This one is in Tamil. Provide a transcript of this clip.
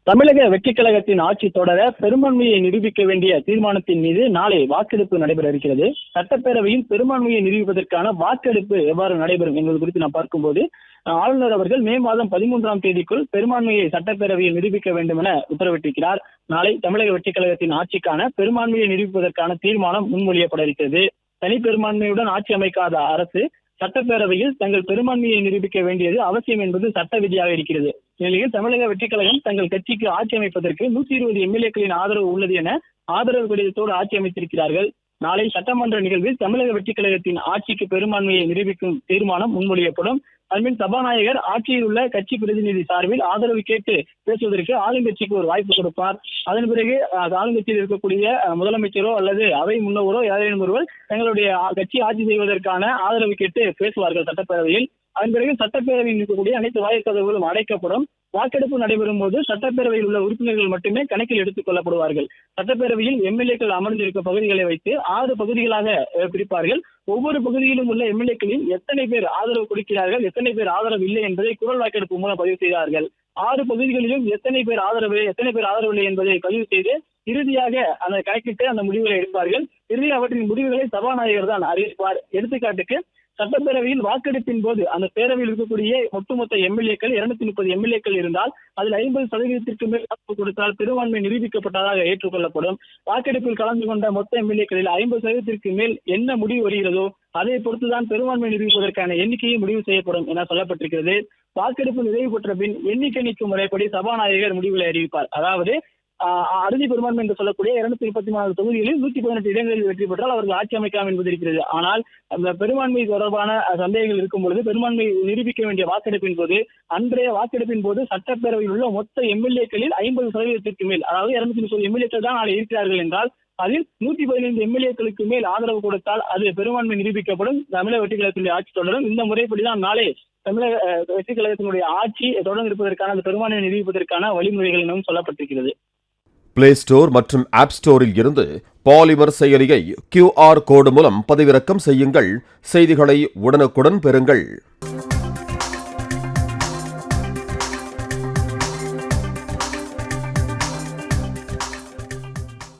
தமிழக வெற்றிக் கழகத்தின் ஆட்சி தொடர பெரும்பான்மையை நிரூபிக்க வேண்டிய தீர்மானத்தின் மீது நாளை வாக்கெடுப்பு நடைபெற இருக்கிறது. சட்டப்பேரவையில் பெரும்பான்மையை நிரூபிப்பதற்கான வாக்கெடுப்பு எவ்வாறு நடைபெறும் என்பது குறித்து நாம் பார்க்கும்போது, ஆளுநர் அவர்கள் மே மாதம் 13ஆம் தேதிக்குள் பெரும்பான்மையை சட்டப்பேரவையில் நிரூபிக்க வேண்டும் என உத்தரவிட்டிருக்கிறார். நாளை தமிழக வெற்றிக் கழகத்தின் ஆட்சிக்கான பெரும்பான்மையை நிரூபிப்பதற்கான தீர்மானம் முன்மொழியப்பட இருக்கிறது. தனி பெரும்பான்மையுடன் ஆட்சி அமைக்காத அரசு சட்டப்பேரவையில் தங்கள் பெரும்பான்மையை நிரூபிக்க வேண்டியது அவசியம் என்பது சட்ட விதியாக இருக்கிறது. இந்நிலையில் தமிழக வெற்றிக் கழகம் தங்கள் கட்சிக்கு ஆட்சி அமைப்பதற்கு 120 எம்எல்ஏக்களின் ஆதரவு உள்ளது என ஆதரவு கடிதத்தோடு ஆட்சி அமைத்திருக்கிறார்கள். நாளை சட்டமன்ற நிகழ்வில் தமிழக வெற்றிக் கழகத்தின் ஆட்சிக்கு பெரும்பான்மையை நிரூபிக்கும் தீர்மானம் முன்மொழியப்படும். அதன்பின் சபாநாயகர் ஆட்சியில் உள்ள கட்சி பிரதிநிதி சார்பில் ஆதரவு கேட்டு பேசுவதற்கு ஆளுங்கட்சிக்கு ஒரு வாய்ப்பு கொடுப்பார். அதன் பிறகு ஆளுங்கட்சியில் இருக்கக்கூடிய முதலமைச்சரோ அல்லது அவை முன்னவரோ யாரேனும் ஒருவர் தங்களுடைய கட்சி ஆட்சி செய்வதற்கான ஆதரவு கேட்டு பேசுவார்கள் சட்டப்பேரவையில். அதன் பிறகு சட்டப்பேரவையில் இருக்கக்கூடிய அனைத்து வாய்க்கதவுகளும் அடைக்கப்படும். வாக்கெடுப்பு நடைபெறும் போது சட்டப்பேரவையில் உள்ள உறுப்பினர்கள் மட்டுமே கணக்கில் எடுத்துக் கொள்ளப்படுவார்கள். சட்டப்பேரவையில் எம்எல்ஏக்கள் அமர்ந்திருக்க பகுதிகளை வைத்து 6 பகுதிகளாக பிரிப்பார்கள். ஒவ்வொரு பகுதியிலும் உள்ள எம்எல்ஏக்களில் எத்தனை பேர் ஆதரவு கொடுக்கிறார்கள், எத்தனை பேர் ஆதரவு இல்லை என்பதை குரல் வாக்கெடுப்பு மூலம் பதிவு செய்தார்கள். 6 பகுதிகளிலும் எத்தனை பேர் ஆதரவில்லை என்பதை பதிவு செய்து இறுதியாக அந்த கணக்கிட்டு அந்த முடிவுகளை எடுப்பார்கள். இறுதியாக அவற்றின் முடிவுகளை சபாநாயகர் தான் அறிவிப்பார். எடுத்துக்காட்டுக்கு, சட்டப்பேரவையில் வாக்கெடுப்பின் போது அந்த பேரவையில் இருக்கக்கூடிய ஒட்டுமொத்த எம்எல்ஏக்கள் 230 எம்எல்ஏக்கள் இருந்தால் அதில் 50% மேல் வாக்கு கொடுத்தால் பெரும்பான்மை நிரூபிக்கப்பட்டதாக ஏற்றுக்கொள்ளப்படும். வாக்கெடுப்பில் கலந்து கொண்ட மொத்த எம்எல்ஏக்களில் 50% மேல் என்ன முடிவு வருகிறதோ அதை பொறுத்துதான் பெரும்பான்மை நிரூபிப்பதற்கான எண்ணிக்கையை முடிவு செய்யப்படும் என சொல்லப்பட்டிருக்கிறது. வாக்கெடுப்பு நிறைவு பெற்ற பின் எண்ணிக்கை நீக்கும் முறைப்படி சபாநாயகர் முடிவுகளை அறிவிப்பார். அதாவது அறுதி பெரும்பான்மை என்று சொல்லக்கூடிய 234 தொகுதிகளில் 118 இடங்களில் வெற்றி பெற்றால் அவர்கள் ஆட்சி அமைக்கலாம் என்பது இருக்கிறது. ஆனால் அந்த பெரும்பான்மை தொடர்பான சந்தேகங்கள் இருக்கும் பொழுது பெரும்பான்மை நிரூபிக்க வேண்டிய வாக்கெடுப்பின் போது அன்றைய வாக்கெடுப்பின் போது சட்டப்பேரவையில் உள்ள மொத்த எம்எல்ஏக்களில் 50% மேல், அதாவது 230 எம்எல்ஏக்கள் தான் நாளை இருக்கிறார்கள் என்றால் அதில் 115 எம்எல்ஏக்களுக்கு மேல் ஆதரவு கொடுத்தால் அது பெரும்பான்மை நிரூபிக்கப்படும். தமிழக வெற்றிக் கழகத்தினுடைய ஆட்சி தொடரும். இந்த முறைப்படிதான் நாளை தமிழக வெற்றிக் கழகத்தினுடைய ஆட்சி தொடர்ந்து இருப்பதற்கான அந்த பெரும்பான்மை நிரூபிப்பதற்கான வழிமுறைகள் எனவும் சொல்லப்பட்டிருக்கிறது. பிளே ஸ்டோர் மற்றும் ஆப் ஸ்டோரில் இருந்து பாலிமர் செயலியை QR கோடு மூலம் பதிவிறக்கம் செய்யுங்கள். செய்திகளை உடனுக்குடன் பெறுங்கள்.